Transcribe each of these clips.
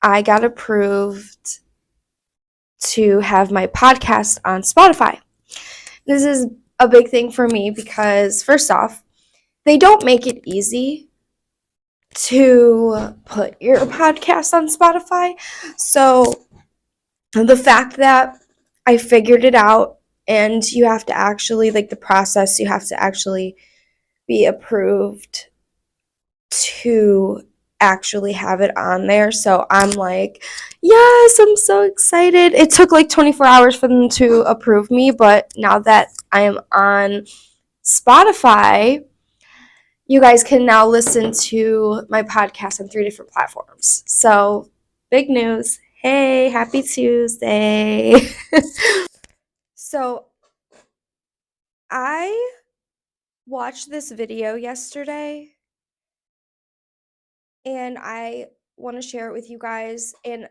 I got approved to have my podcast on Spotify. This is a big thing for me because, first off, they don't make it easy to put your podcast on Spotify. So the fact that I figured it out, and you have to actually, like, the process, you have to actually be approved to actually have it on there. So I'm like, yes, I'm so excited. It took like 24 hours for them to approve me, but now that I am on Spotify, you guys can now listen to my podcast on 3 different platforms. So, big news. Hey, happy Tuesday. So, I watched this video yesterday and I want to share it with you guys. And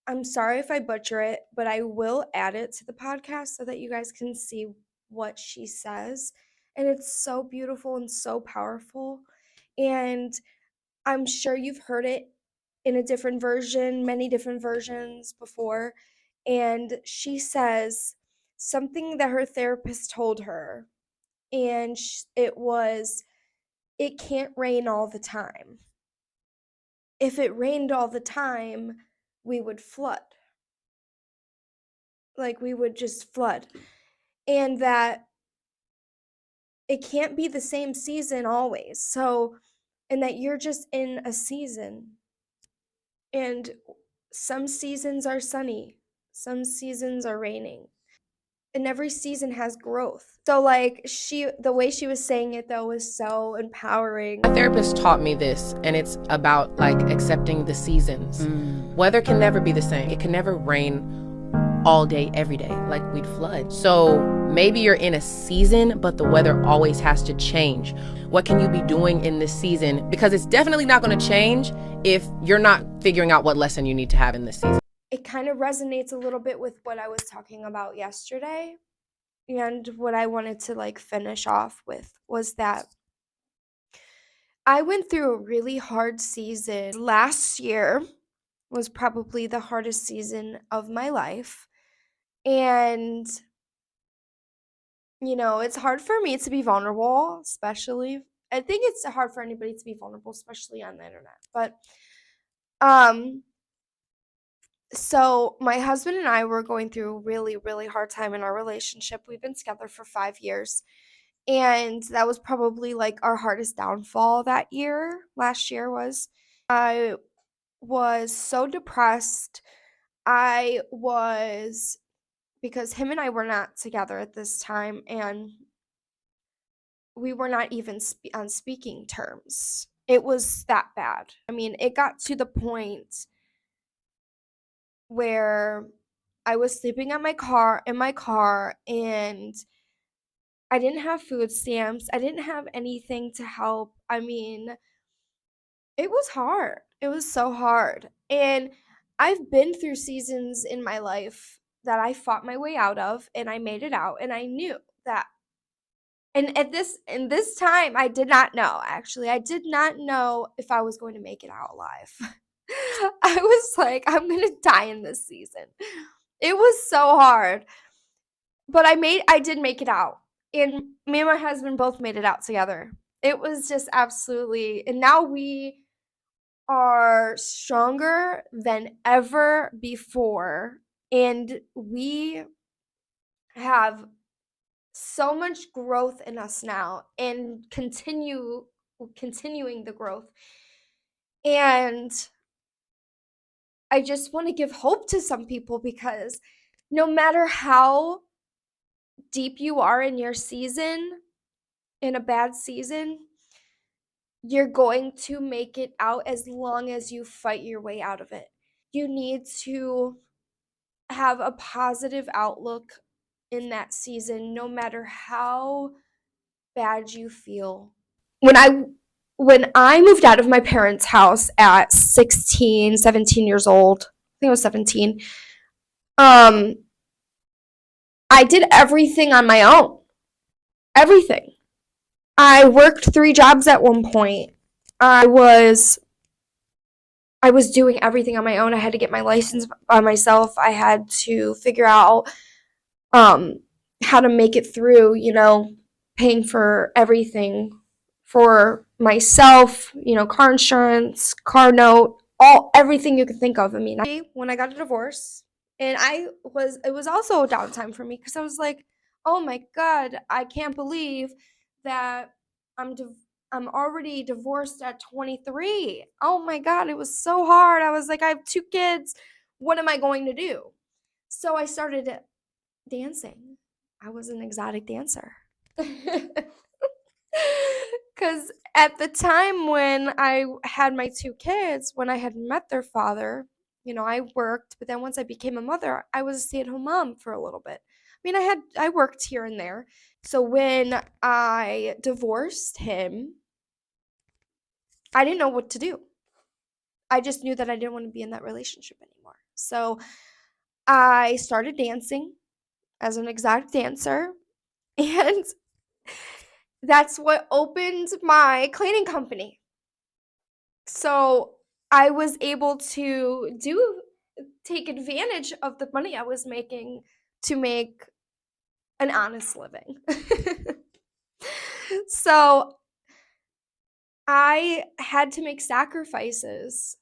I'm sorry if I butcher it, but I will add it to the podcast so that you guys can see what she says. And it's so beautiful and so powerful. And I'm sure you've heard it in a different version, many different versions before. And she says something that her therapist told her. And it was, it can't rain all the time. If it rained all the time, we would flood. Like, we would just flood. And that it can't be the same season always. So, and that you're just in a season. And some seasons are sunny, some seasons are raining. And every season has growth. So, like, the way she was saying it, though, was so empowering. My therapist taught me this, and it's about, like, accepting the seasons. Weather can never be the same. It can never rain all day, every day, like we'd flood. So maybe you're in a season, but the weather always has to change. What can you be doing in this season? Because it's definitely not going to change if you're not figuring out what lesson you need to have in this season. It kind of resonates a little bit with what I was talking about yesterday. And what I wanted to, like, finish off with was that I went through a really hard season. Last year was probably the hardest season of my life. And, you know, it's hard for me to be vulnerable, especially. I think it's hard for anybody to be vulnerable, especially on the internet. But, so my husband and I were going through a really, really hard time in our relationship. We've been together for 5 years. And that was probably, like, our hardest downfall that year. Last year was. I was so depressed. I was, because him and I were not together at this time, and we were not even on speaking terms. It was that bad. I mean, it got to the point where I was sleeping in my car, and I didn't have food stamps. I didn't have anything to help. I mean, it was hard. It was so hard. And I've been through seasons in my life that I fought my way out of, and I made it out, and I knew that. And in this time, I did not know. Actually, I did not know if I was going to make it out alive. I was like, I'm going to die in this season. It was so hard. But I did make it out. And me and my husband both made it out together. It was just absolutely, and now we are stronger than ever before, and we have so much growth in us now, and continuing the growth. And I just want to give hope to some people, because no matter how deep you are in your season, in a bad season, you're going to make it out as long as you fight your way out of it. You need to have a positive outlook in that season, no matter how bad you feel. When I moved out of my parents' house at 16, 17 years old, I think I was 17, I did everything on my own. Everything. I worked 3 jobs at one point. I was I was doing everything on my own. I had to get my license by myself. I had to figure out how to make it through, paying for everything for myself, car insurance, car note, everything you could think of. I mean, when I got a divorce, and it was also a downtime for me because I was like, oh my God, I can't believe that I'm I'm already divorced at 23. Oh my God, it was so hard. I was like, I have 2 kids. What am I going to do? So I started dancing. I was an exotic dancer. Because at the time when I had my 2 kids, when I had met their father, I worked, but then once I became a mother, I was a stay-at-home mom for a little bit. I mean, I worked here and there. So when I divorced him, I didn't know what to do. I just knew that I didn't want to be in that relationship anymore. So I started dancing as an exotic dancer, and that's what opened my cleaning company. So I was able to take advantage of the money I was making to make an honest living. So I had to make sacrifices,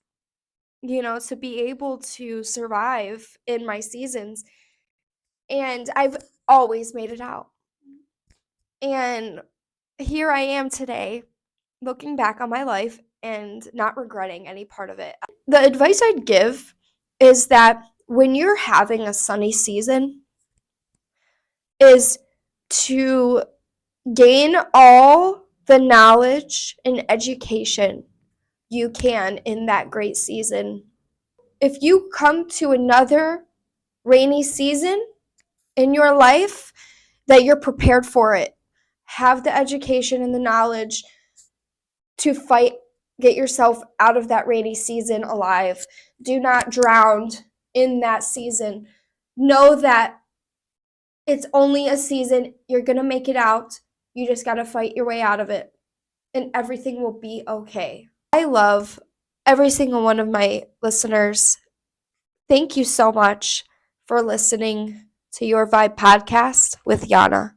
to be able to survive in my seasons. And I've always made it out. And here I am today, looking back on my life and not regretting any part of it. The advice I'd give is that when you're having a sunny season, is to gain all the knowledge and education you can in that great season. If you come to another rainy season in your life, that you're prepared for it. Have the education and the knowledge to get yourself out of that rainy season alive. Do not drown in that season. Know that it's only a season. You're going to make it out. You just got to fight your way out of it, and everything will be okay. I love every single one of my listeners. Thank you so much for listening to Your Vibe podcast with Yana.